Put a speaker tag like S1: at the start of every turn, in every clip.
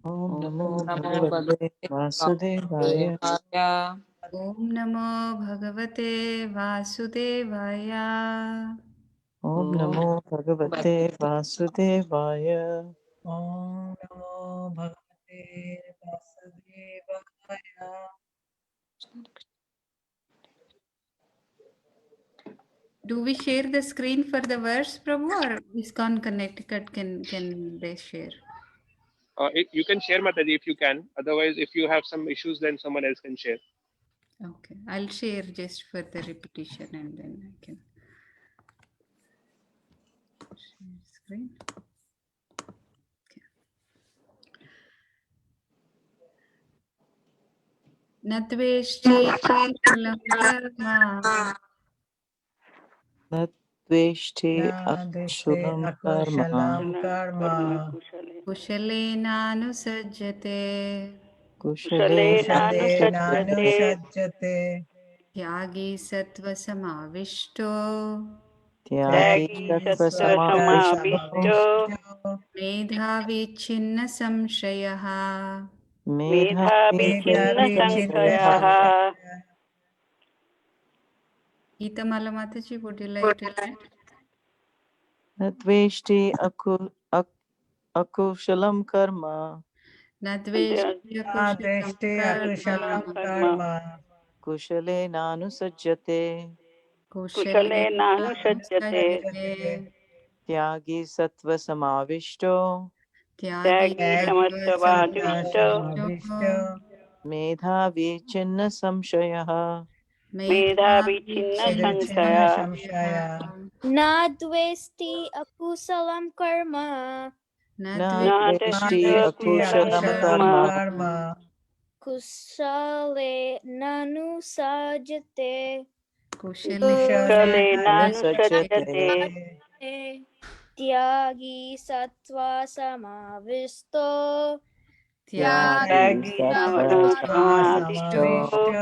S1: ओम
S2: ॐ
S1: नमो
S2: नमो
S1: भगवते
S2: भगवते
S1: वासुदेवाय।
S2: वासुदेवाय।
S3: ॐ नमो भगवते वासुदेवाय।
S1: ओम
S2: ॐ
S1: नमो भगवते वासुदेवाय।
S4: ॐ नमो भगवते वासुदेवाय।
S3: Do we share the screen for the verse, Prabhu, or ISKCON Connecticut can they share?
S5: You can share, Mataji, if you can. Otherwise, if you have some issues, then someone else can share.
S3: Okay, I'll share just for the repetition and then I can share screen. Okay. Natveshti kulam karma
S1: न द्वेष्टे
S4: न दृष्टे
S1: अकुशलं कर्म
S4: अकुशलं कर्म
S3: kushalenanusajjate
S1: कुशलेनानुसज्जते
S4: कुशलेनानुसज्जते
S3: त्यागी sattva
S1: त्यागी
S4: त्यागी
S1: सत्त्वसमाविष्टो
S4: सत्त्वसमाविष्टो
S3: मेधावी छिन्न संशयः.
S1: मेधावी
S4: मेधावी
S1: चित्त
S4: छिन्न
S1: संशयः।
S4: संशयः।
S3: Geetamala Mataji, would you like to read?
S1: न द्वेष्टे अकुशलं कर्म
S3: न द्वेष्टि
S4: न
S3: कुशलं
S4: दृष्टे अकुशलं
S3: कर्म
S4: कर्म
S1: कुशलेनानुसज्जते
S3: कुशलेनानुसज्जते
S4: सज्जते
S1: त्यागी सत्त्वसमाविष्टो
S3: त्यागी
S4: त्यागी
S3: सत्त्वसमाविष्टो
S4: सत्त्वसमाविष्टो
S1: मेधावी छिन्न संशयः।
S3: मेधावी
S4: छिन्न
S3: छिन्न
S4: संशयः।
S6: न द्वेष्टि अकुशलं कर्म
S3: न
S1: न
S4: न
S1: द्वेष्टि
S4: दृष्टे
S1: अकुशलं
S4: अकुशलं
S1: कर्म
S4: कर्म
S6: कुशलेनानुसज्जते
S1: कुशलेनानुसज्जते
S6: त्यागी सत्त्वसमाविष्टो
S1: त्यागी
S4: त्यागी
S1: सत्त्वसमाविष्टो
S4: सत्त्वसमाविष्टो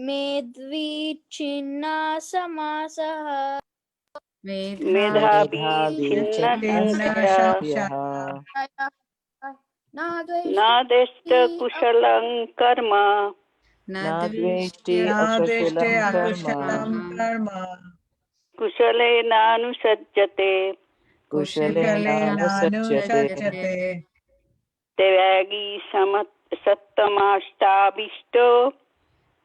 S6: मेध्वी छिन्न समासः
S1: मेधावी छिन्न
S4: छिन्न संशयः।
S1: संशयः।
S6: न द्वेष्टि कुशलं कर्म
S3: न
S1: न द्वेष्टि
S3: द्वेष्ट्य
S4: न दृष्टे
S1: अकुशलं कर्म
S4: अकुशलं कर्म
S6: कुशलेनानुसज्जते
S1: कुशलेनानुसज्जते
S4: कुशलेनानुसज्जते
S6: त्यागी सत्तमाष्टाभिष्टो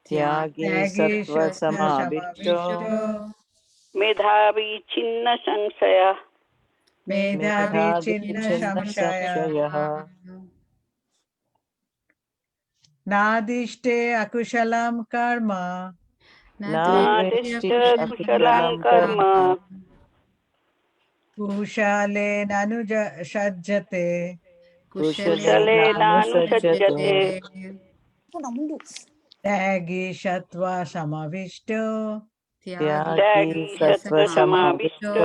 S1: त्यागी
S4: त्यागी
S1: सत्त्वसमाविष्टो
S4: सत्त्वसमाविष्टो
S6: मेधावी छिन्न संशयः
S4: मेधावी
S1: मेधावी
S4: छिन्न
S1: छिन्न
S4: संशयः।
S1: संशयः।
S4: नादिष्टे अकुशलं कर्म
S3: न
S1: न द्वेष्टि
S3: द्वेष्ट्य
S6: कुशलं
S1: अकुशलं
S6: कर्म
S1: कर्म
S4: कुशलेनानुसज्जते
S1: कुशलेनानुसज्जते
S6: कुशलेनानुसज्जते
S4: त्यागी सत्त्वसमाविष्टो
S1: त्यागी
S6: त्यागी
S1: सत्त्वसमाविष्टो
S6: सत्त्वसमाविष्टो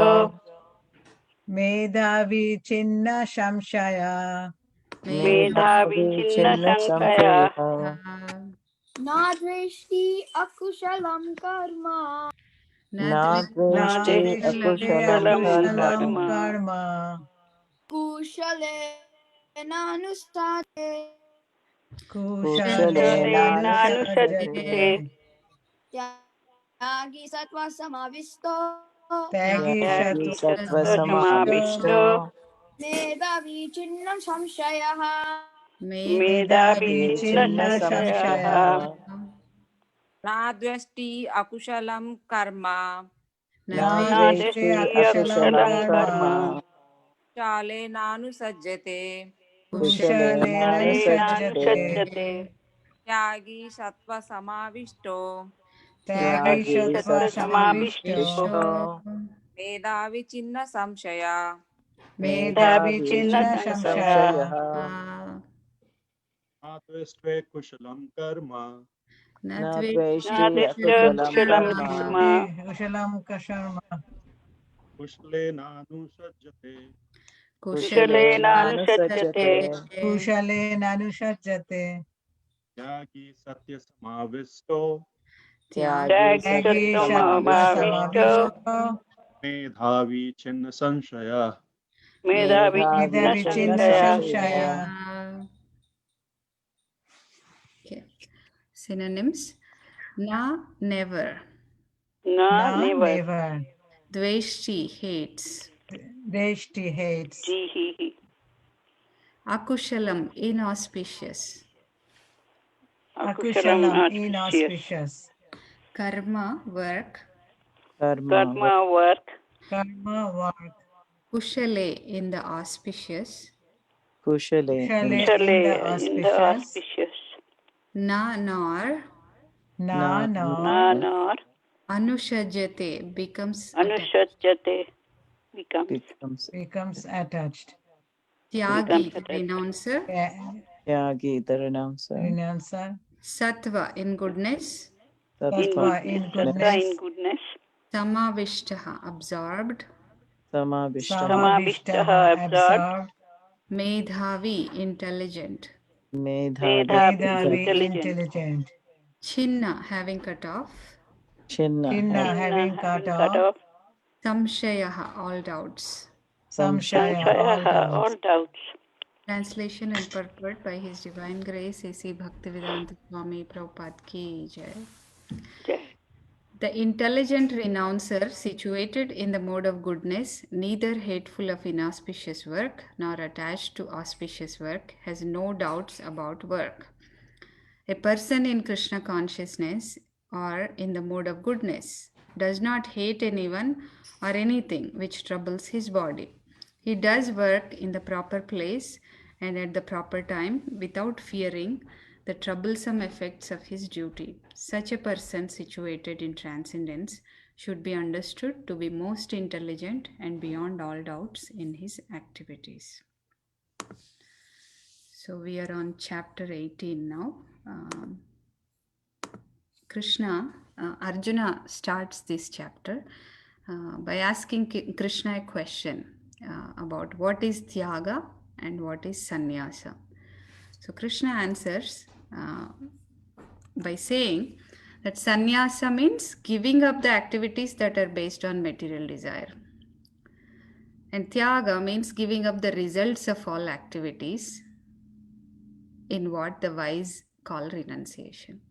S4: मेधावी छिन्न संशयः।
S6: मेधावी
S1: मेधावी
S6: छिन्न
S1: छिन्न
S6: संशयः
S1: संशयः।
S6: न द्वेष्टि अकुशलं कर्म
S3: न
S1: न द्वेष्टि
S4: नादिष्टे
S1: अकुशलं
S6: कुशलं
S1: कर्म
S4: अकुशलं
S6: कर्म
S4: कर्म
S6: कुशलेनानुसज्जते
S4: कुशलेनानुसज्जते
S6: कुशलेनानुसज्जते त्यागी सत्त्वसमाविष्टो
S4: त्यागी
S1: त्यागी
S6: त्यागी
S4: सत्त्वसमाविष्टो
S6: सत्त्वसमाविष्टो
S1: सत्त्वसमाविष्टो
S6: मेधावी छिन्न संशयः मेधावी
S4: मेधावी
S6: छिन्न
S4: छिन्न
S1: छिन्न
S6: संशयः
S1: संशयः।
S4: संशयः।
S2: न द्वेष्टि अकुशलं कर्म
S1: न
S6: न
S4: नादिष्टे
S1: द्वेष्टि
S6: दृष्टि
S4: अकुशलं
S1: अकुशलं
S6: अकुशलं
S4: कर्म
S1: कर्म
S6: कर्म
S2: शालेनानुसज्जते
S1: कुशलेनानुसज्जते
S6: कुशलेनानुसज्जते
S2: त्यागी सत्त्वसमाविष्टो
S4: त्यागी
S6: त्यागी
S1: त्यागी
S4: सत्त्वसमाविष्टो
S6: सत्त्वसमाविष्टो
S1: सत्त्वसमाविष्टो
S2: मेधावी छिन्न संशय
S4: मेधावी
S6: मेधावी
S1: मेधावी
S6: छिन्न
S4: छिन्न
S1: छिन्न
S6: संशयः
S4: संशयः।
S1: संशयः।
S7: न द्वेष्ट्वे कुशलं कर्म
S3: न
S1: न
S6: न
S1: द्वेष्टि
S6: दृष्ट
S1: अकुशलं
S6: कुशलं
S1: कर्म
S6: कर्म
S4: नादिष्टे कुशलं कर्म
S7: कुशलेनानुसज्जते
S6: कुशलेनानुसज्जते
S1: कुशलेनानुसज्जते
S4: कुशलेनानुसज्जते
S7: त्यागी सत्यसमाविष्टो
S1: त्यागी
S6: त्यागी
S4: त्यागी
S1: सत्त्वसमाविष्टो
S6: सत्त्वसमाविष्टो
S4: सत्त्वसमाविष्टो
S7: मेधावी छिन्न संशयः
S6: मेधावी
S1: मेधावी
S6: छिन्न
S4: मेधावी
S1: छिन्न
S4: छिन्न
S6: संशयः
S1: संशयः।
S4: संशयः।
S3: Synonyms: na, never.
S4: Na, never.
S3: Dveshti, hates.
S4: Deshti, hates.
S3: Akushalam, inauspicious.
S4: Akushalam, inauspicious.
S3: Karma, work.
S1: Karma work.
S4: Karma, work.
S3: Kushale, in the auspicious.
S1: Kushale
S4: Kushale,
S1: in the auspicious.
S3: Na, nor.
S4: Na,
S1: Na
S4: no.
S1: nor
S3: Anushajate, becomes attached.
S1: Anushajate becomes
S4: Becomes attached.
S3: Tyagi,
S1: attached.
S3: renouncer.
S1: Tyagi, the renouncer.
S4: Renouncer.
S3: Sattva, in goodness.
S4: Sattva, in
S1: Sattva
S4: goodness.
S1: in goodness.
S3: Samavishtaha, absorbed.
S1: Samavishtaha.
S4: Samavishtaha, absorbed.
S3: Medhavi, intelligent.
S1: Medhavi
S4: Medhavi,
S1: intelligent.
S4: intelligent.
S3: Chinna, having cut off.
S1: Chinna
S4: Chinna, having cut off.
S1: off.
S3: Samshayaha, all doubts.
S4: Samshaya, all
S1: All
S4: doubts.
S1: doubts.
S3: Translation and purport by His Divine Grace A.C. Bhaktivedanta Swami Prabhupada Ki Jai.
S1: Jai.
S3: The intelligent renouncer, situated in the mode of goodness, neither hateful of inauspicious work nor attached to auspicious work, has no doubts about work. A person in Krishna consciousness or in the mode of goodness does not hate anyone or anything which troubles his body. He does work in the proper place and at the proper time without fearing the troublesome effects of his duty. Such a person situated in transcendence should be understood to be most intelligent and beyond all doubts in his activities. So we are on chapter 18 now. Arjuna starts this chapter by asking Krishna a question about what is Tyaga and what is Sannyasa. So Krishna answers by saying that Sannyasa means giving up the activities that are based on material desire. And Tyaga means giving up the results of all activities in what the wise call renunciation.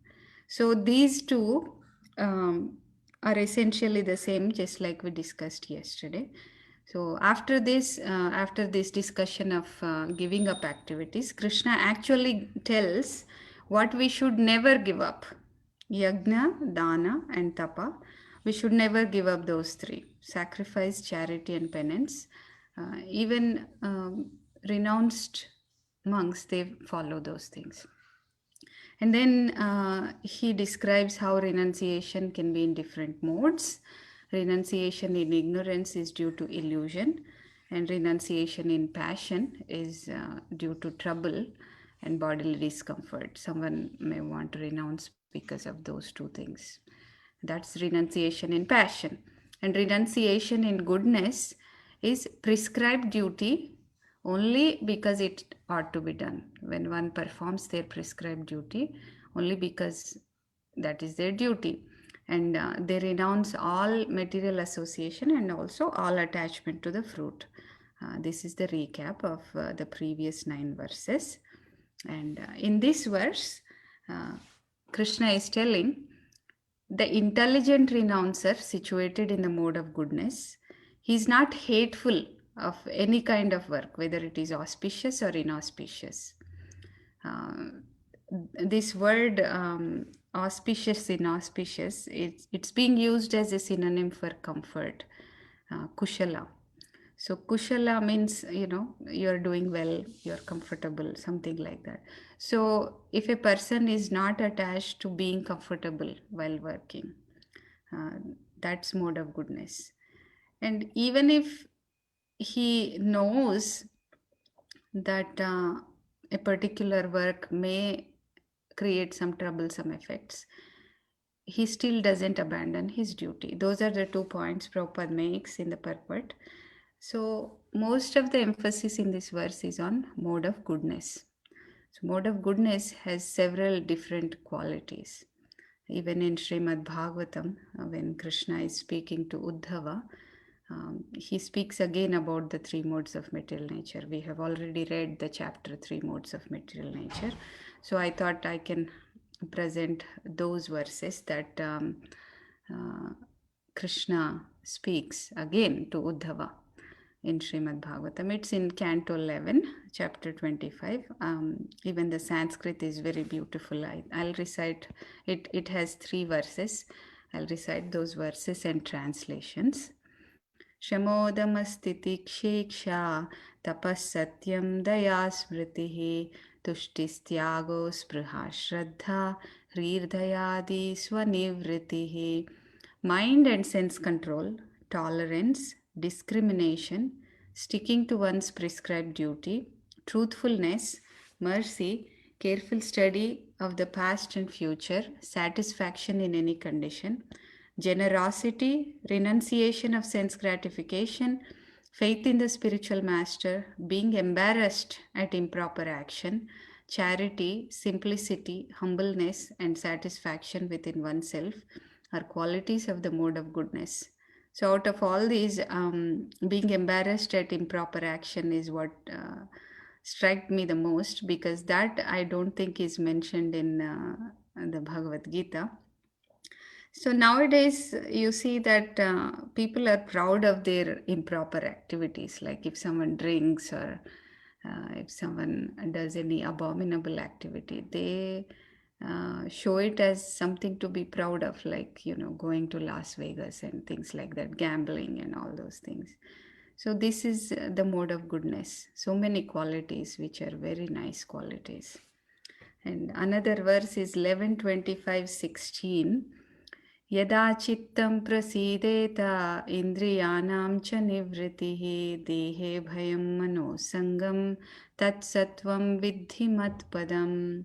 S3: So these two are essentially the same, just like we discussed yesterday. So after this discussion of giving up activities, Krishna actually tells what we should never give up. Yajna, Dana and Tapa. We should never give up those three. Sacrifice, charity and penance. Even renounced monks, they follow those things. And then he describes how renunciation can be in different modes. Renunciation in ignorance is due to illusion, and renunciation in passion is due to trouble and bodily discomfort. Someone may want to renounce because of those two things. That's renunciation in passion. And renunciation in goodness is prescribed duty only because it ought to be done. When one performs their prescribed duty, only because that is their duty. And they renounce all material association and also all attachment to the fruit. This is the recap of the previous 9 verses. And in this verse, Krishna is telling the intelligent renouncer situated in the mode of goodness, he is not hateful of any kind of work, whether it is auspicious or inauspicious. This word auspicious, inauspicious, it's being used as a synonym for comfort, kushala. So kushala means, you're doing well, you're comfortable, something like that. So if a person is not attached to being comfortable while working, that's mode of goodness. And even if he knows that a particular work may create some troublesome effects, he still doesn't abandon his duty. Those are the 2 points Prabhupada makes in the purport. So most of the emphasis in this verse is on mode of goodness. So mode of goodness has several different qualities. Even in Srimad Bhagavatam, when Krishna is speaking to Uddhava, he speaks again about the 3 modes of material nature. We have already read the chapter 3 modes of material nature. So I thought I can present those verses that Krishna speaks again to Uddhava in Srimad Bhagavatam. It's in Canto 11, chapter 25. Even the Sanskrit is very beautiful. I'll recite it. It has 3 verses. I'll recite those verses and translations. शमोदमस्ति तिक्षेक्षा तपःसत्यं दया स्मृतिः तुष्टिस्त्यागो स्पृहा श्रद्धा ह्रीर्दयादि स्वनिवृत्तिः. Mind and sense control, tolerance, discrimination, sticking to one's prescribed duty, truthfulness, mercy, careful study of the past and future, satisfaction in any condition, generosity, renunciation of sense gratification, faith in the spiritual master, being embarrassed at improper action, charity, simplicity, humbleness, and satisfaction within oneself are qualities of the mode of goodness. So out of all these, being embarrassed at improper action is what struck me the most, because that I don't think is mentioned in the Bhagavad Gita. So nowadays you see that people are proud of their improper activities, like if someone drinks or if someone does any abominable activity, they show it as something to be proud of, like, you know, going to Las Vegas and things like that, gambling and all those things. So this is the mode of goodness. So many qualities which are very nice qualities. And another verse is 11:25:16. यदा चित्तं प्रसीदेत इन्द्रियाणां च निवृत्तिः देहे भयं मनोसङ्गं तत्सत्त्वं विद्धि मत्पदम्.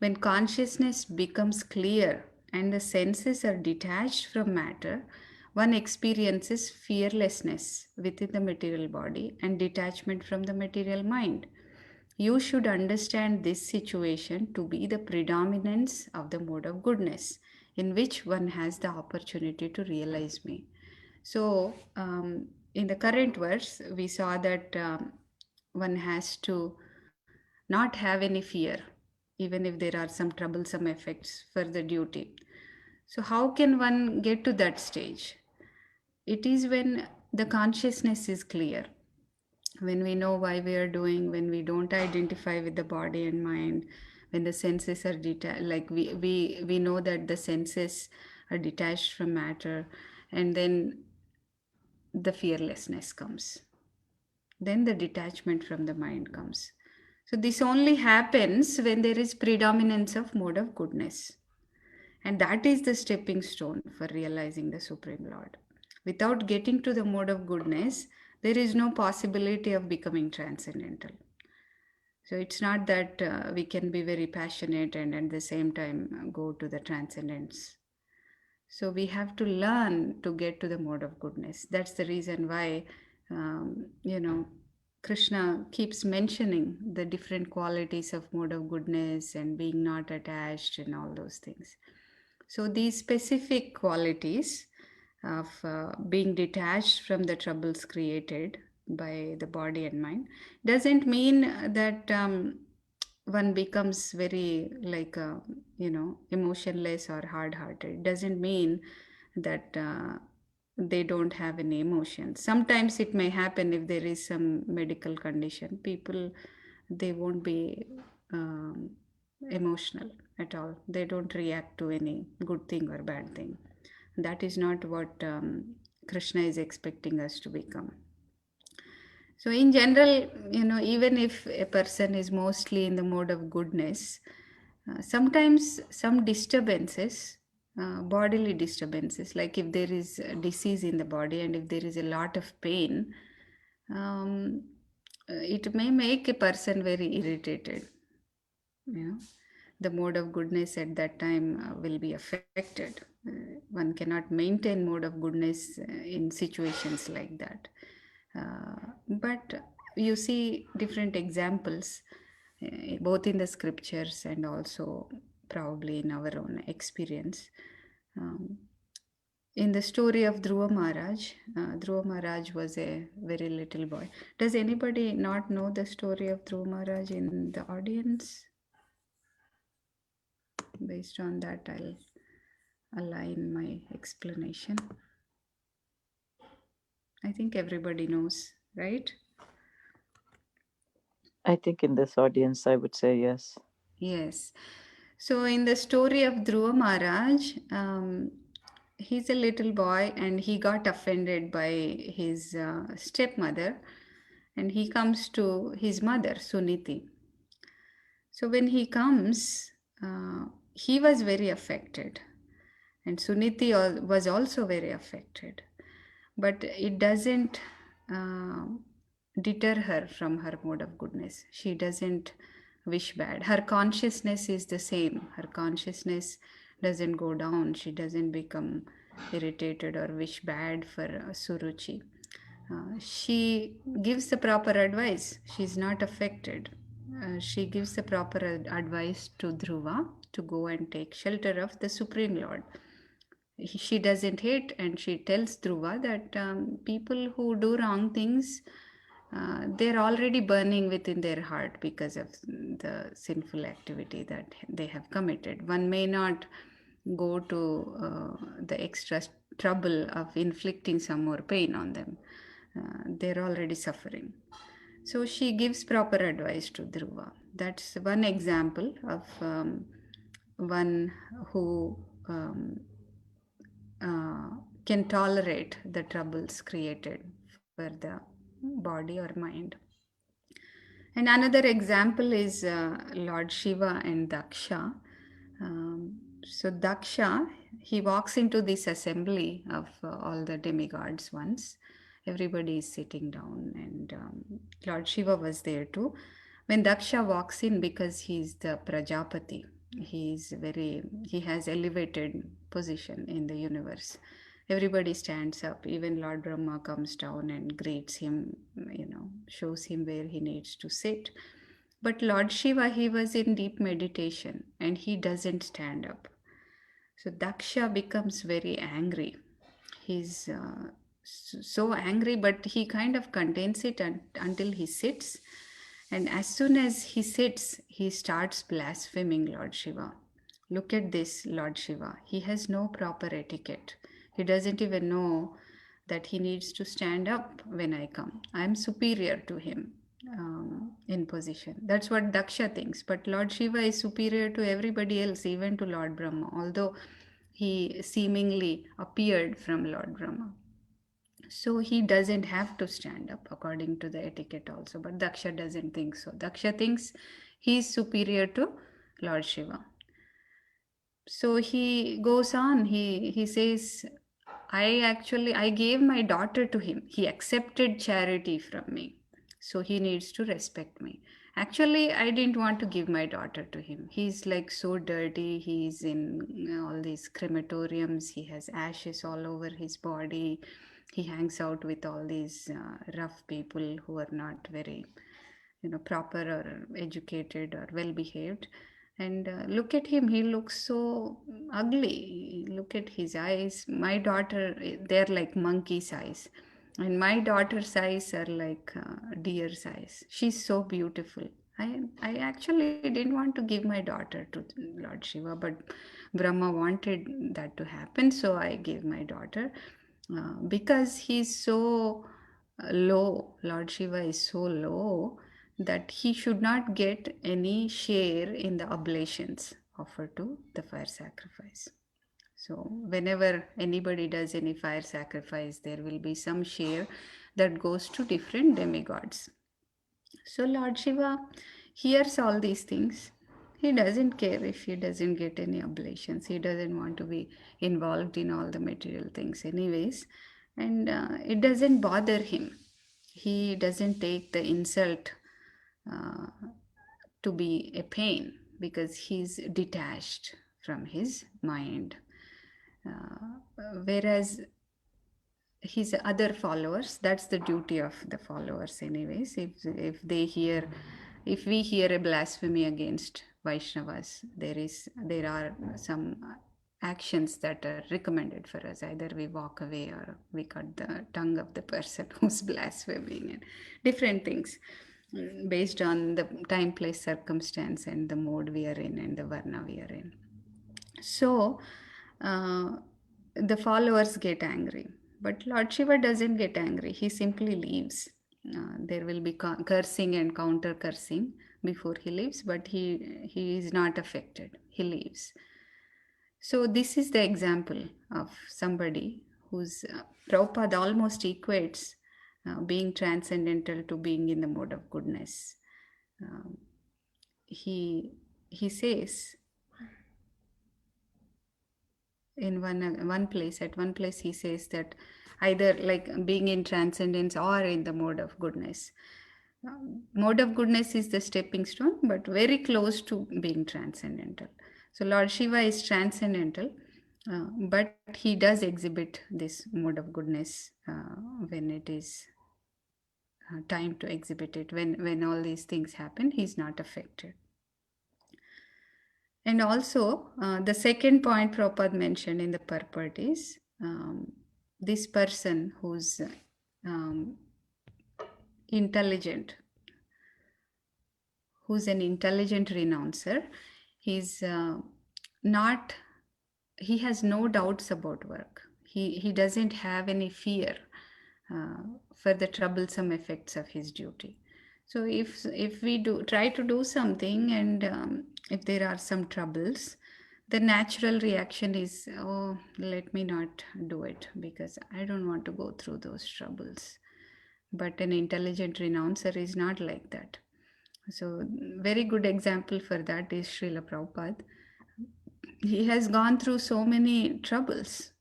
S3: When consciousness becomes clear and the senses are detached from matter, one experiences fearlessness within the material body and detachment from the material mind. You should understand this situation to be the predominance of the mode of goodness, in which one has the opportunity to realize me. So, in the current verse, we saw that one has to not have any fear, even if there are some troublesome effects for the duty. So, how can one get to that stage? It is when the consciousness is clear, when we know why we are doing, when we don't identify with the body and mind, when the senses are detached, like we know that the senses are detached from matter, and then the fearlessness comes, then the detachment from the mind comes. So this only happens when there is predominance of mode of goodness, and that is the stepping stone for realizing the Supreme Lord. Without getting to the mode of goodness, there is no possibility of becoming transcendental. So it's not that we can be very passionate and at the same time go to the transcendence. So we have to learn to get to the mode of goodness. That's the reason why, Krishna keeps mentioning the different qualities of mode of goodness and being not attached and all those things. So these specific qualities of being detached from the troubles created by the body and mind doesn't mean that one becomes very emotionless or hard-hearted. It doesn't mean that they don't have any emotions. Sometimes it may happen if there is some medical condition. People, they won't be emotional at all. They don't react to any good thing or bad thing. That is not what Krishna is expecting us to become. So in general, even if a person is mostly in the mode of goodness, sometimes some disturbances, bodily disturbances, like if there is a disease in the body and if there is a lot of pain, it may make a person very irritated. The mode of goodness at that time will be affected. One cannot maintain mode of goodness in situations like that. But you see different examples, both in the scriptures and also probably in our own experience. In the story of Dhruva Maharaj was a very little boy. Does anybody not know the story of Dhruva Maharaj in the audience? Based on that, I'll align my explanation. I think everybody knows, right?
S1: I think in this audience, I would say yes.
S3: Yes. So in the story of Dhruva Maharaj, he's a little boy and he got offended by his stepmother, and he comes to his mother, Suniti. So when he comes, he was very affected, and Suniti was also very affected. But it doesn't deter her from her mode of goodness. She doesn't wish bad. Her consciousness is the same. Her consciousness doesn't go down. She doesn't become irritated or wish bad for Suruchi. She gives the proper advice. She's not affected. She gives the proper advice to Dhruva to go and take shelter of the Supreme Lord. She doesn't hate, and she tells Dhruva that people who do wrong things, they're already burning within their heart because of the sinful activity that they have committed. One may not go to the extra trouble of inflicting some more pain on them. They're already suffering. So she gives proper advice to Dhruva. That's one example of one who can tolerate the troubles created for the body or mind. And another example is Lord Shiva and Daksha. So Daksha, he walks into this assembly of all the demigods once. Everybody is sitting down, and Lord Shiva was there too. When Daksha walks in, because he's the Prajapati, he has elevated position in the universe. Everybody stands up. Even Lord Brahma comes down and greets him, shows him where he needs to sit. But Lord Shiva, he was in deep meditation and he doesn't stand up. So Daksha becomes very angry. He's so angry, but he kind of contains it until he sits. And as soon as he sits, he starts blaspheming Lord Shiva. Look at this, Lord Shiva. He has no proper etiquette. He doesn't even know that he needs to stand up when I come. I'm superior to him in position. That's what Daksha thinks. But Lord Shiva is superior to everybody else, even to Lord Brahma, although he seemingly appeared from Lord Brahma. So he doesn't have to stand up according to the etiquette also. But Daksha doesn't think so. Daksha thinks he is superior to Lord Shiva. So he goes on. He says, I gave my daughter to him. He accepted charity from me. So he needs to respect me. Actually, I didn't want to give my daughter to him. He's like so dirty. He's in all these crematoriums. He has ashes all over his body. He hangs out with all these rough people who are not very, proper or educated or well behaved. And look at him, he looks so ugly. Look at his eyes. My daughter, they're like monkey's eyes. And my daughter's eyes are like deer's eyes. She's so beautiful. I actually didn't want to give my daughter to Lord Shiva, but Brahma wanted that to happen. So I gave my daughter because he's so low. Lord Shiva is so low that he should not get any share in the oblations offered to the fire sacrifice. So whenever anybody does any fire sacrifice, there will be some share that goes to different demigods. So Lord Shiva hears all these things. He doesn't care if he doesn't get any oblations. He doesn't want to be involved in all the material things anyways. And it doesn't bother him. He doesn't take the insult to be a pain because he's detached from his mind. Whereas his other followers, that's the duty of the followers anyways. If we hear a blasphemy against Vaishnavas, there are some actions that are recommended for us. Either we walk away or we cut the tongue of the person who's blaspheming, and different things based on the time, place, circumstance, and the mode we are in and the varna we are in. So the followers get angry. But Lord Shiva doesn't get angry. He simply leaves. There will be cursing and counter cursing before he leaves, but he is not affected. He leaves. So this is the example of somebody whose Prabhupada almost equates being transcendental to being in the mode of goodness. He says in one place he says that either like being in transcendence or in the mode of goodness. Mode of goodness is the stepping stone, but very close to being transcendental. So Lord Shiva is transcendental, but he does exhibit this mode of goodness when it is time to exhibit it. When all these things happen, he's not affected. And also, the second point Prabhupada mentioned in the purport is this person who's intelligent, who's an intelligent renouncer, he's not, he has no doubts about work. He doesn't have any fear for the troublesome effects of his duty. So if we try to do something and if there are some troubles, the natural reaction is, oh, let me not do it because I don't want to go through those troubles. But an intelligent renouncer is not like that. So very good example for that is Srila Prabhupada. He has gone through so many troubles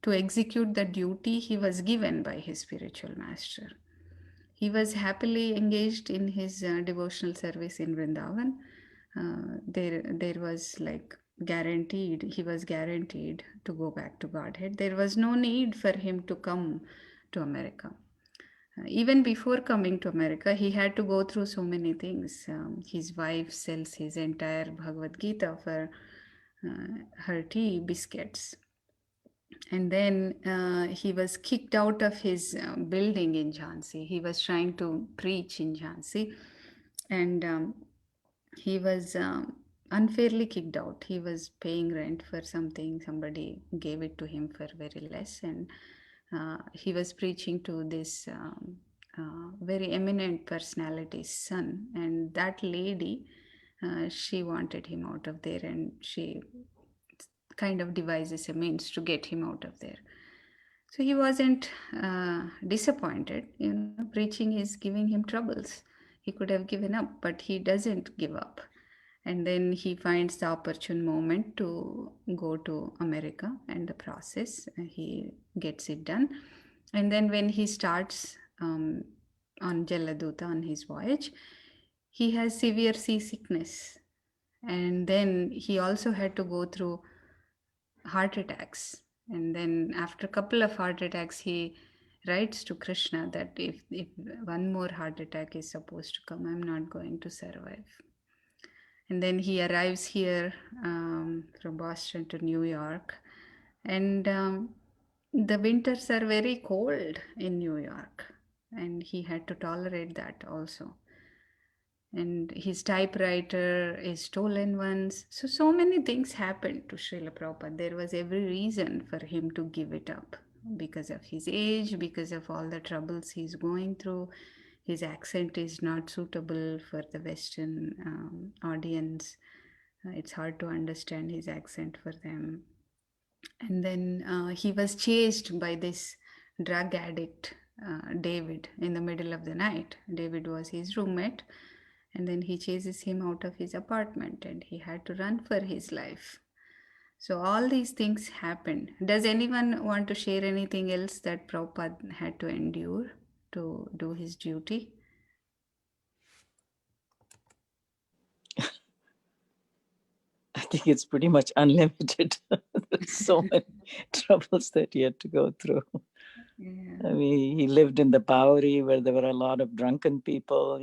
S3: to execute the duty he was given by his spiritual master. He was happily engaged in his devotional service in Vrindavan. There was like guaranteed, he was guaranteed to go back to Godhead. There was no need for him to come to America. Even before coming to America, he had to go through so many things. His wife sells his entire Bhagavad Gita for her tea biscuits. And then he was kicked out of his building in Jhansi. He was trying to preach in Jhansi, and he was unfairly kicked out. He was paying rent for something. Somebody gave it to him for very less, and he was preaching to this very eminent personality's son. And that lady, she wanted him out of there, and she kind of devises a means to get him out of there. So he wasn't disappointed. Preaching is giving him troubles. He could have given up, but he doesn't give up. And then he finds the opportune moment to go to America, and the process, he gets it done. And then when he starts on Jaladuta on his voyage, he has severe seasickness. And then he also had to go through heart attacks. And then after a couple of heart attacks, he writes to Krishna that if one more heart attack is supposed to come, I'm not going to survive. And then he arrives here from Boston to New York. And the winters are very cold in New York. And he had to tolerate that also. And his typewriter is stolen once. So many things happened to Srila Prabhupada. There was every reason for him to give it up because of his age, because of all the troubles he's going through. His accent is not suitable for the Western audience. It's hard to understand his accent for them. And then he was chased by this drug addict, David, in the middle of the night. David was his roommate. And then he chases him out of his apartment, and he had to run for his life. So all these things happened. Does anyone want to share anything else that Prabhupada had to endure to do his duty?
S1: I think it's pretty much unlimited. There's so many troubles that he had to go through.
S3: Yeah.
S1: I mean, he lived in the Bowery where there were a lot of drunken people,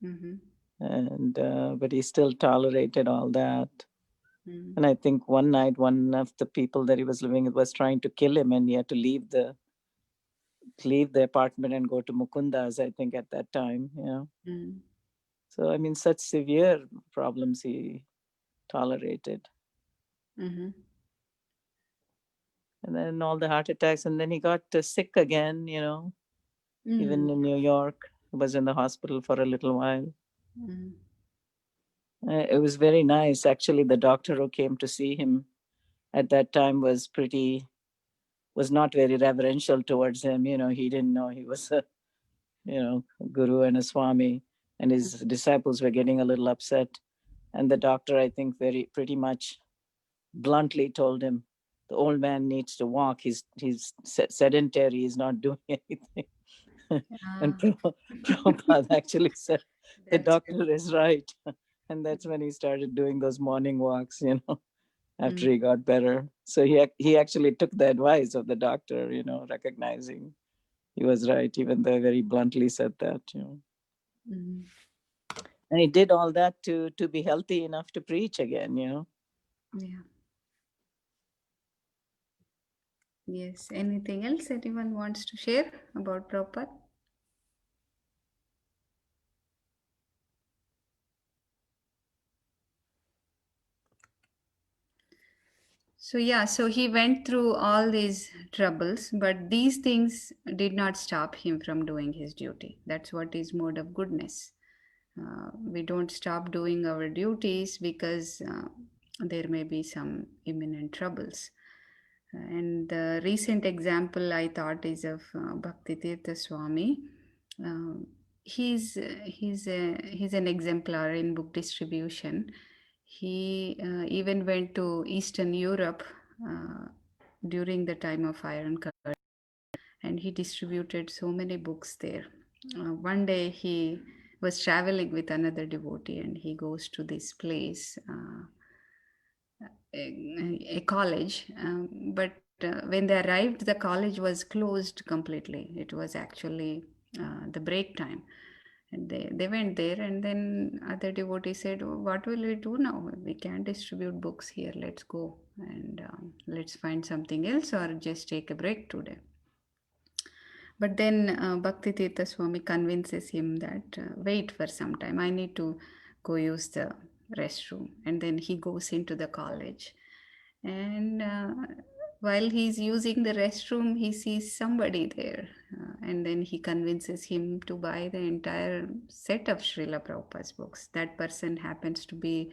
S3: Mm-hmm.
S1: and but he still tolerated all that.
S3: Mm.
S1: And I think one night, one of the people that he was living with was trying to kill him, and he had to leave the apartment and go to Mukunda's, I think, at that time.
S3: Mm.
S1: So I mean, such severe problems he tolerated.
S3: Mm-hmm.
S1: And then all the heart attacks. And then he got sick again, even in New York. He was in the hospital for a little while.
S3: Mm-hmm.
S1: It was very nice. Actually, the doctor who came to see him at that time was not very reverential towards him. He didn't know he was a, guru and a swami, and his disciples were getting a little upset. And the doctor, I think, pretty much bluntly told him, the old man needs to walk. He's sedentary. He's not doing anything. And Prabhupada actually said, the doctor is right. And that's when he started doing those morning walks, after he got better. So he actually took the advice of the doctor, recognizing he was right, even though very bluntly said that. And he did all that to be healthy enough to preach again.
S3: Yeah. Yes. Anything else anyone wants to share about Prabhupada? So he went through all these troubles, but these things did not stop him from doing his duty. That's what is mode of goodness. We don't stop doing our duties because there may be some imminent troubles. And the recent example I thought is of Bhakti Tirtha Swami. He's an exemplar in book distribution. He even went to Eastern Europe during the time of Iron Curtain, and he distributed so many books there. One day he was traveling with another devotee, and he goes to this place, a college, but when they arrived, the college was closed completely. It was actually the break time. And they went there, and then other devotee said, "Oh, what will we do now? We can't distribute books here. Let's go and let's find something else or just take a break today." But then Bhakti Tirtha Swami convinces him that wait for some time. I need to go use the restroom. And then he goes into the college. And while he's using the restroom, he sees somebody there. And then he convinces him to buy the entire set of Srila Prabhupada's books. That person happens to be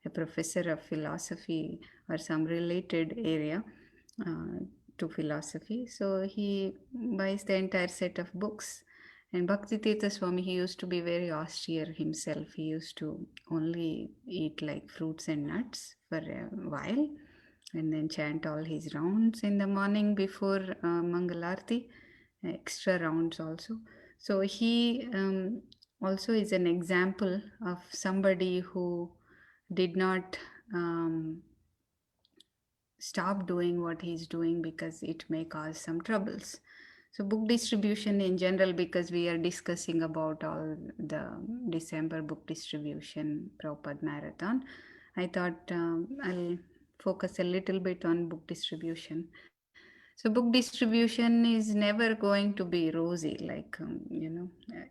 S3: a professor of philosophy or some related area to philosophy. So he buys the entire set of books. And Bhakti Tirtha Swami, he used to be very austere himself. He used to only eat like fruits and nuts for a while, and then chant all his rounds in the morning before Mangalarti, extra rounds also. So he also is an example of somebody who did not stop doing what he's doing because it may cause some troubles. So book distribution in general, because we are discussing about all the December book distribution Prabhupada Marathon, I thought I'll focus a little bit on book distribution. So book distribution is never going to be rosy. Like,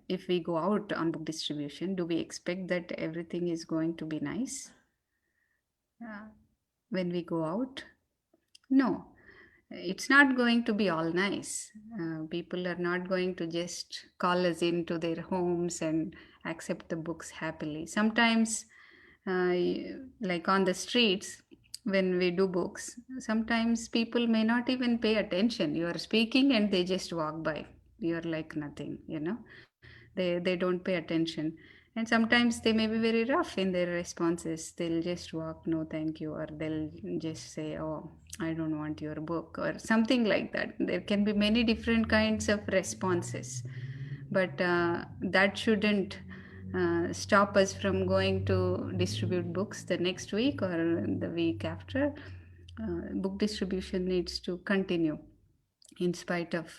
S3: if we go out on book distribution, do we expect that everything is going to be nice when we go out? No, it's not going to be all nice. People are not going to just call us into their homes and accept the books happily. Sometimes, like on the streets, when we do books, sometimes people may not even pay attention. You are speaking and they just walk by. You are like nothing, They don't pay attention. And sometimes they may be very rough in their responses. They'll just walk, no thank you, or they'll just say, oh, I don't want your book, or something like that. There can be many different kinds of responses, but that shouldn't stop us from going to distribute books the next week or the week after. Book distribution needs to continue in spite of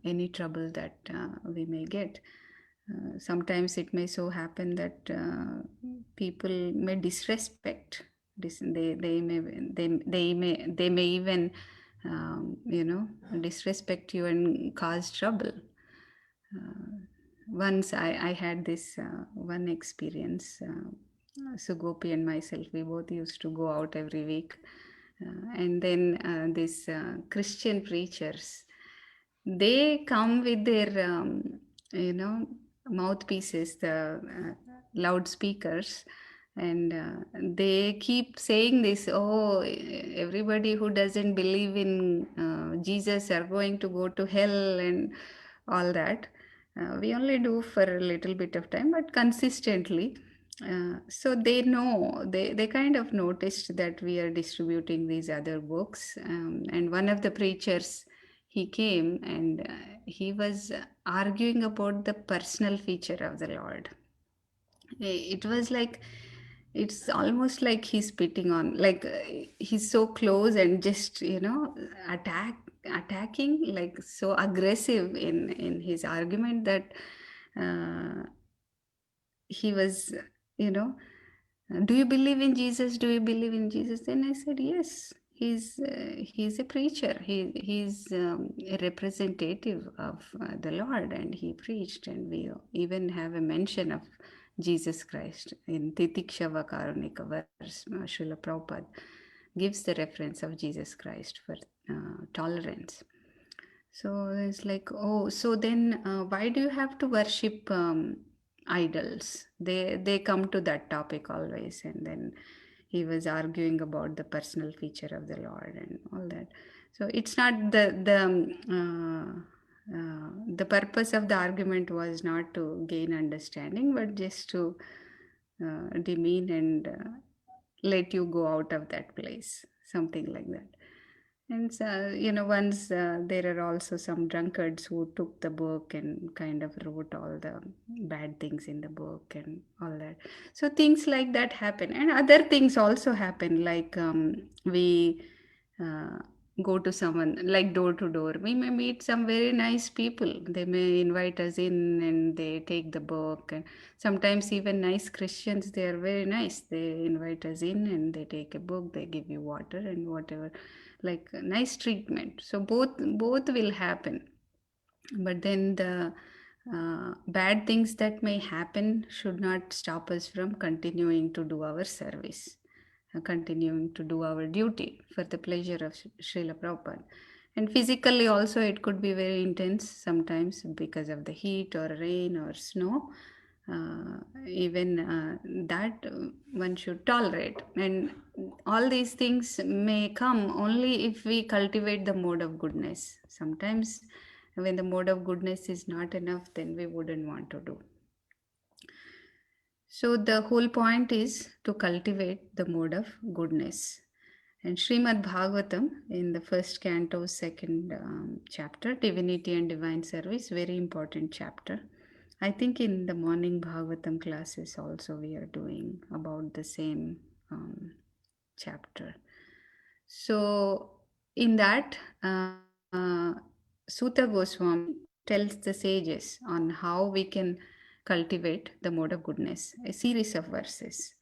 S3: any trouble that we may get. Sometimes it may so happen that people may disrespect. They may even disrespect you and cause trouble. Once I had this one experience. Sugopi and myself, we both used to go out every week, And then these Christian preachers, they come with their, mouthpieces, the loudspeakers, and they keep saying this, oh, everybody who doesn't believe in Jesus are going to go to hell and all that. We only do for a little bit of time, but consistently. So they know, they kind of noticed that we are distributing these other books. And one of the preachers, he came and he was arguing about the personal feature of the Lord. It was like, it's almost like he's spitting on, like he's so close and just, attacking, like so aggressive in his argument that he was, do you believe in Jesus? Do you believe in Jesus? Then I said, yes, he's a preacher. He's a representative of the Lord, and he preached, and we even have a mention of Jesus Christ in Titikshava Karunika verse. Srila Prabhupada gives the reference of Jesus Christ for tolerance. So it's like, oh, so then why do you have to worship idols? They come to that topic always, and then he was arguing about the personal feature of the Lord and all that. So it's not the purpose of the argument was not to gain understanding, but just to demean and let you go out of that place, something like that. And once there are also some drunkards who took the book and kind of wrote all the bad things in the book and all that. So things like that happen, and other things also happen, like we go to someone, like door to door, we may meet some very nice people. They may invite us in and they take the book, and sometimes even nice Christians, they are very nice. They invite us in and they take a book, they give you water and whatever, like nice treatment. So both will happen, but then the bad things that may happen should not stop us from continuing to do our service, continuing to do our duty for the pleasure of Srila Prabhupada. And physically also it could be very intense sometimes because of the heat or rain or snow. Even that one should tolerate, and all these things may come only if we cultivate the mode of goodness. Sometimes when the mode of goodness is not enough, then we wouldn't want to do. So the whole point is to cultivate the mode of goodness. And Srimad Bhagavatam in the first canto, second chapter, Divinity and Divine Service, very important chapter. I think in the morning Bhagavatam classes also we are doing about the same chapter. So in that, Suta Goswami tells the sages on how we can cultivate the mode of goodness, a series of verses.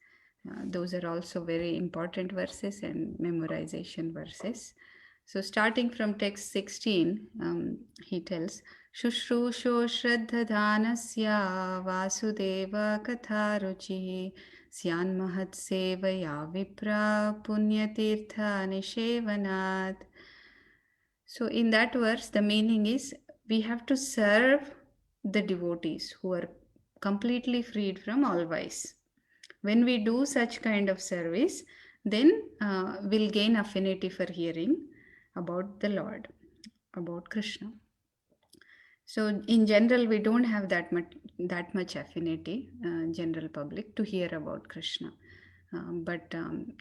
S3: Those are also very important verses and memorization verses. So starting from text 16, he tells, Shushrusho Shraddhadanasya Vasudeva Katharuchi Syan Mahat Sevaya Vipra Punyatirtha Nishevanat. So in that verse, the meaning is we have to serve the devotees who are completely freed from all vice. When we do such kind of service, then we'll gain affinity for hearing about the Lord, about Krishna. So in general, we don't have that much affinity, general public, to hear about Krishna. But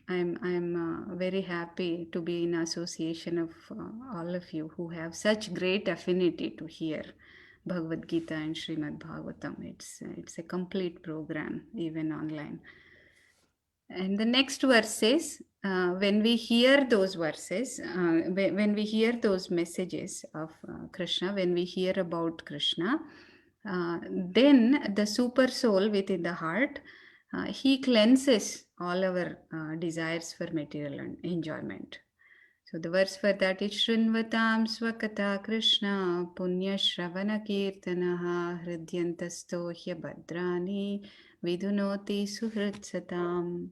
S3: I'm very happy to be in association of all of you who have such great affinity to hear Bhagavad Gita and Srimad Bhagavatam. It's a complete program, even online. And the next verse says, when we hear those verses, when we hear those messages of Krishna, when we hear about Krishna, then the super soul within the heart, he cleanses all our desires for material enjoyment. So the verse for that is Shrunvatam Swakata Krishna Punya Shravana Kirtanaha Hridyantasto Bhadrani Vidunoti Suhritsatam.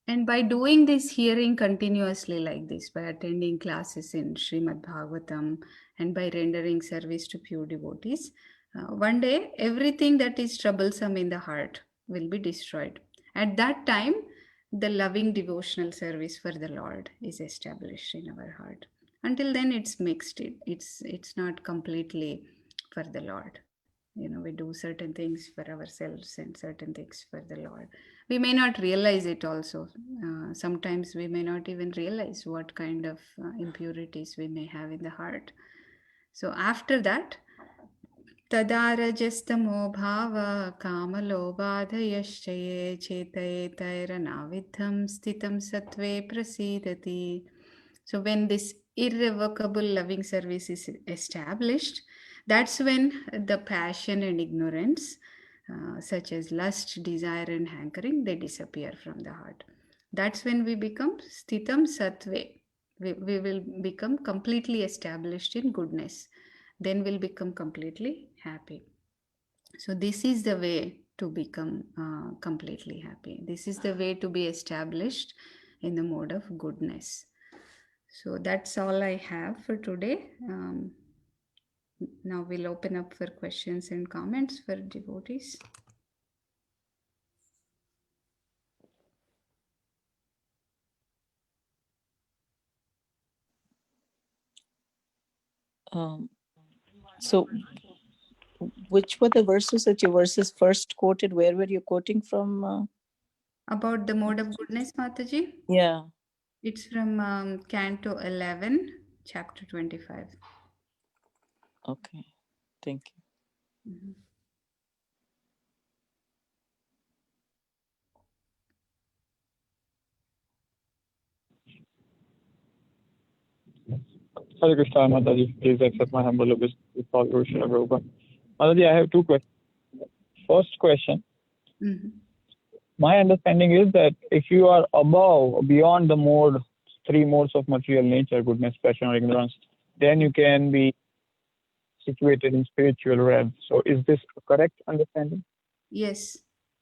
S3: And by doing this hearing continuously like this, by attending classes in Srimad Bhagavatam and by rendering service to pure devotees, one day everything that is troublesome in the heart will be destroyed. At that time, the loving devotional service for the Lord is established in our heart. Until then, it's mixed. It's not completely for the Lord. You know, we do certain things for ourselves and certain things for the Lord. We may not realize it also. Sometimes we may not even realize what kind of impurities we may have in the heart. So after that, Tadarajastamo bhava kamalobhadayaschaye chetayetairanavitham stitam satve prasidati. So when this irrevocable loving service is established, that's when the passion and ignorance, such as lust, desire, and hankering, they disappear from the heart. That's when we become stitam satve. We will become completely established in goodness. Then we'll become completely happy. So this is the way to become completely happy. This is the way to be established in the mode of goodness. So that's all I have for today. Now we'll open up for questions and comments for devotees.
S1: So which were the verses that your verses first quoted? Where were you quoting from?
S3: About the mode of goodness, Mataji?
S1: Yeah.
S3: It's from Canto 11, Chapter 25.
S1: Okay. Thank you.
S3: Mhm.
S8: Hare Krishna, Mataji. Please accept my humble obeisance with all Guru Srila Prabhupada. Mataji, I have two questions. First question,
S3: Mhm.
S8: my understanding is that if you are above, beyond the mode, three modes of material nature, goodness, passion, or ignorance, then you can be situated in spiritual realm. So is this a correct understanding?
S3: Yes,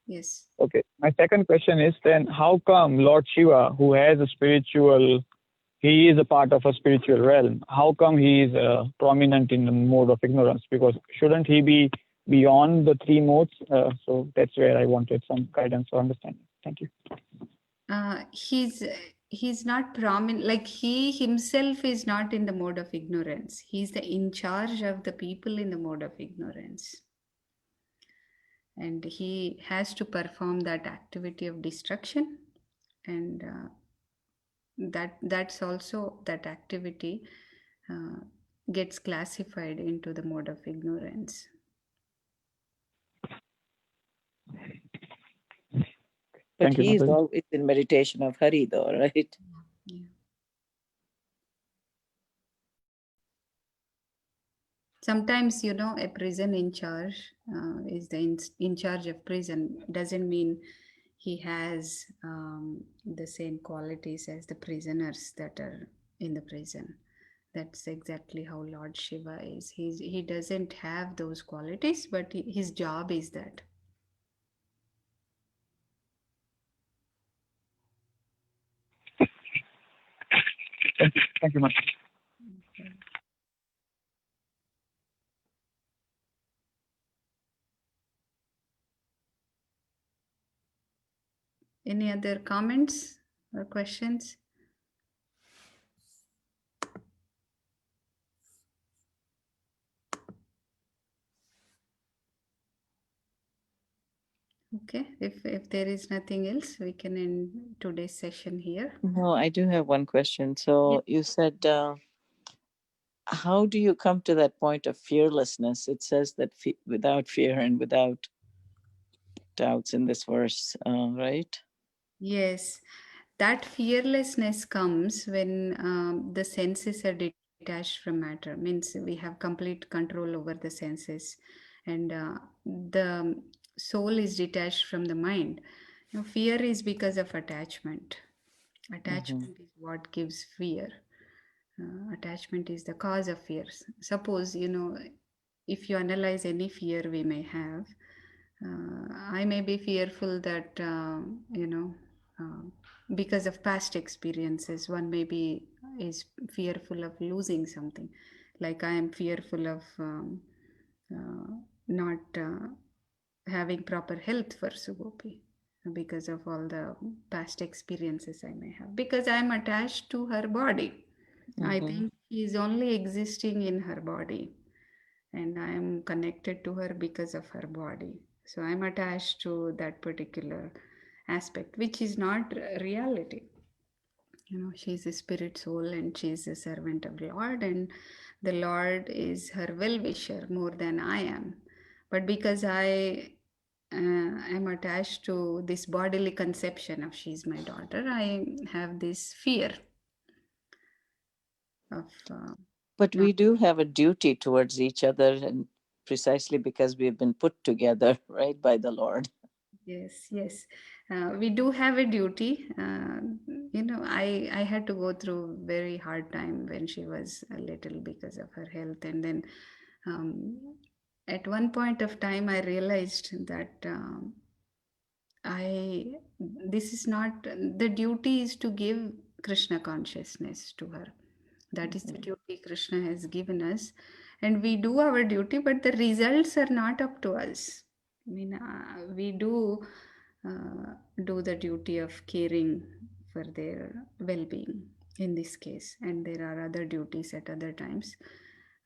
S3: yes.
S8: Okay. My second question is then how come Lord Shiva, who has a spiritual, he is a part of a spiritual realm, how come he is prominent in the mode of ignorance? Because shouldn't he be beyond the three modes? So that's where I wanted some guidance or understanding. Thank you.
S3: He's not prominent, like he himself is not in the mode of ignorance. He's the in charge of the people in the mode of ignorance. And he has to perform that activity of destruction, and that's also that activity gets classified into the mode of ignorance.
S1: But
S8: Thank you,
S1: he is
S8: Mataji.
S1: always in meditation of Hari though, right?
S3: Yeah. Sometimes, you know, a prison in charge is the in charge of prison doesn't mean he has the same qualities as the prisoners that are in the prison. That's exactly how Lord Shiva is. He doesn't have those qualities, but his job is that.
S8: Thank you, Mataji.
S3: Okay. Any other comments or questions? Okay, if there is nothing else, we can end today's session here.
S1: No, I do have one question. So you said, how do you come to that point of fearlessness? It says that without fear and without doubts in this verse, right?
S3: Yes, that fearlessness comes when the senses are detached from matter. Means we have complete control over the senses, and the soul is detached from the mind. You know, fear is because of attachment. Attachment is what gives fear. Attachment is the cause of fears. Suppose, you know, if you analyze any fear we may have, I may be fearful that, you know, because of past experiences. One maybe is fearful of losing something, like I am fearful of not having proper health for Sugopi because of all the past experiences I may have, because I am attached to her body. I think she is only existing in her body, and I am connected to her because of her body. So I'm attached to that particular aspect, which is not reality. You know, she's a spirit soul and she's a servant of Lord, and the Lord is her well-wisher more than I am. But because I am attached to this bodily conception of she's my daughter, I have this fear of
S1: But we do have a duty towards each other, and precisely because we've been put together, right, by the Lord.
S3: yes, yes. We do have a duty. You know, I had to go through very hard time when she was a little because of her health. And then at one point of time, I realized that this is not, the duty is to give Krishna consciousness to her. That is the duty Krishna has given us. And we do our duty, but the results are not up to us. I mean, we do the duty of caring for their well-being in this case, and there are other duties at other times,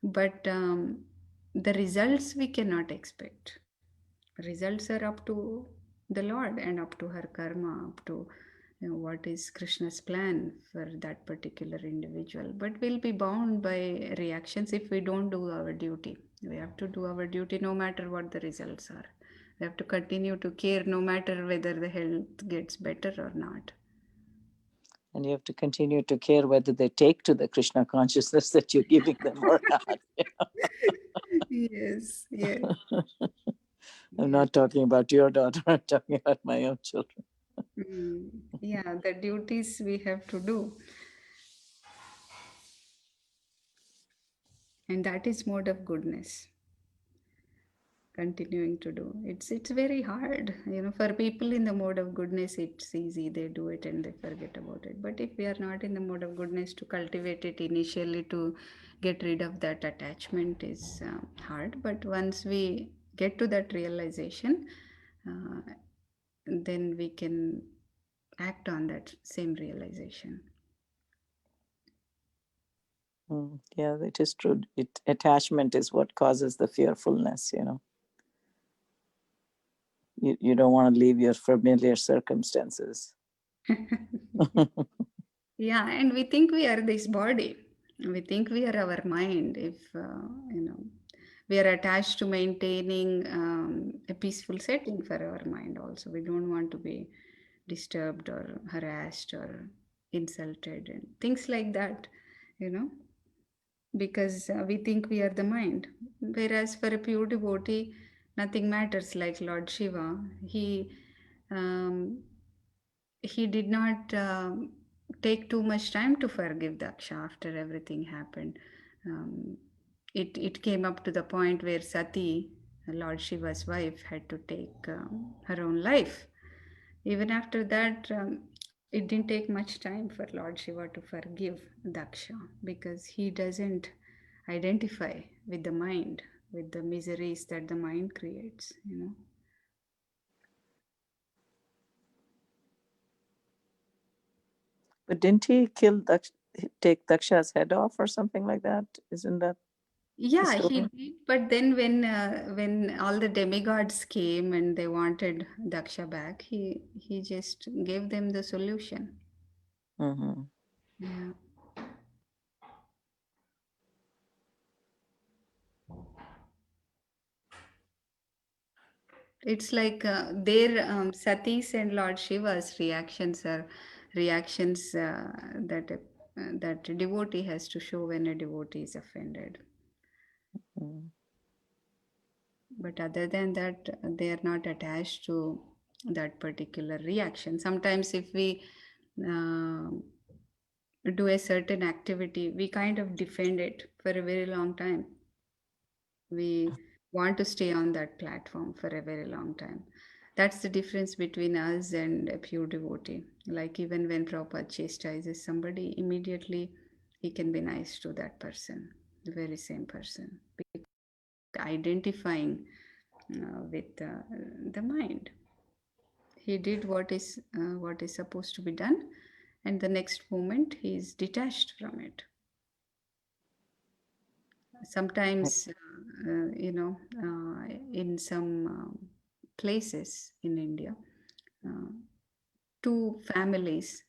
S3: but the results we cannot expect. Results are up to the Lord and up to her karma, up to what is Krishna's plan for that particular individual. But we'll be bound by reactions if we don't do our duty. We have to do our duty no matter what the results are. We have to continue to care no matter whether the health gets better or not.
S1: And you have to continue to care whether they take to the Krishna consciousness that you're giving them or not.
S3: Yes, yes.
S1: I'm not talking about your daughter, I'm talking about my own children.
S3: Yeah, the duties we have to do. And that is mode of goodness. Continuing to do. It's very hard. You know, for people in the mode of goodness, it's easy. They do it and they forget about it. But if we are not in the mode of goodness, to cultivate it initially, to get rid of that attachment is hard. But once we get to that realization, then we can act on that same realization.
S1: Yeah, it is true. Attachment is what causes the fearfulness, you know. You don't want to leave your familiar circumstances.
S3: Yeah, and we think we are this body. We think we are our mind. If, you know, we are attached to maintaining a peaceful setting for our mind also. We don't want to be disturbed or harassed or insulted and things like that, you know, because we think we are the mind. Whereas for a pure devotee, nothing matters, like Lord Shiva. He did not take too much time to forgive Daksha after everything happened. It came up to the point where Sati, Lord Shiva's wife, had to take her own life. Even after that, it didn't take much time for Lord Shiva to forgive Daksha, because he doesn't identify with the mind, with the miseries that the mind creates, you know.
S1: But didn't he take Daksha's head off or something like that? Isn't that the
S3: Yeah, he
S1: story?
S3: did. But then when all the demigods came and they wanted Daksha back, he just gave them the solution. Yeah. It's like their Sati's and Lord Shiva's reactions are reactions that a devotee has to show when a devotee is offended. But other than that, they are not attached to that particular reaction. Sometimes if we do a certain activity, we kind of defend it for a very long time. We want to stay on that platform for a very long time. That's the difference between us and a pure devotee. Like even when Prabhupada chastises somebody, immediately he can be nice to that person, the very same person, identifying with the mind. He did what is supposed to be done, and the next moment he is detached from it. Sometimes, in some places in India, two families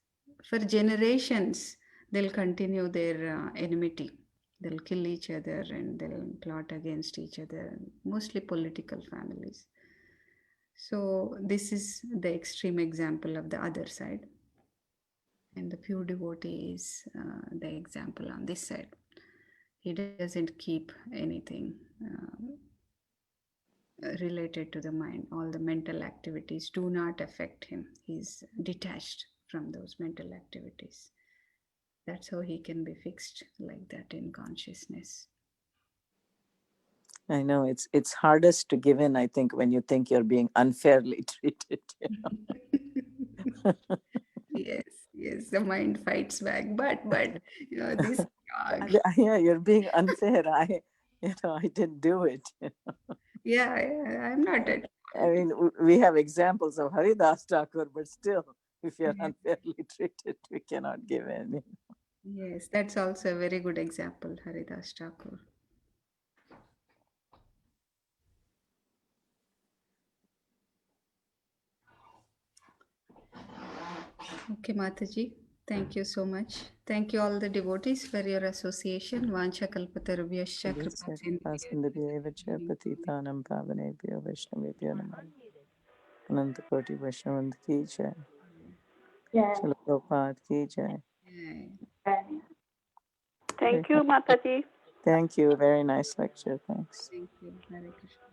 S3: for generations they'll continue their enmity. They'll kill each other and they'll plot against each other, mostly political families. So this is the extreme example of the other side, and the pure devotee is the example on this side. He doesn't keep anything related to the mind. All the mental activities do not affect him. He's detached from those mental activities. That's how he can be fixed like that in consciousness.
S1: I know it's hardest to give in, I think, when you think you're being unfairly treated.
S3: Yes, the mind fights back, but this
S1: Yeah, you're being unfair. I didn't do it.
S3: yeah, I'm not at
S1: I mean, we have examples of Haridas Thakur, but still, if you're unfairly treated, we cannot give in.
S3: Yes, that's also a very good example, Haridas Thakur. Okay, Mataji, thank you so much. Thank you all the devotees for your association. Vancha kalpatarubhyascha
S1: Sindhubhyeva cha patitanam pavanebhyo vaishnavebhyo namah. Ananta Koti Vaishnavant ki jai. Srila Prabhupada ki jai.
S9: Thank you, Mataji.
S1: Thank you. Very nice lecture. Thanks.
S3: Thank you. Hare Krishna.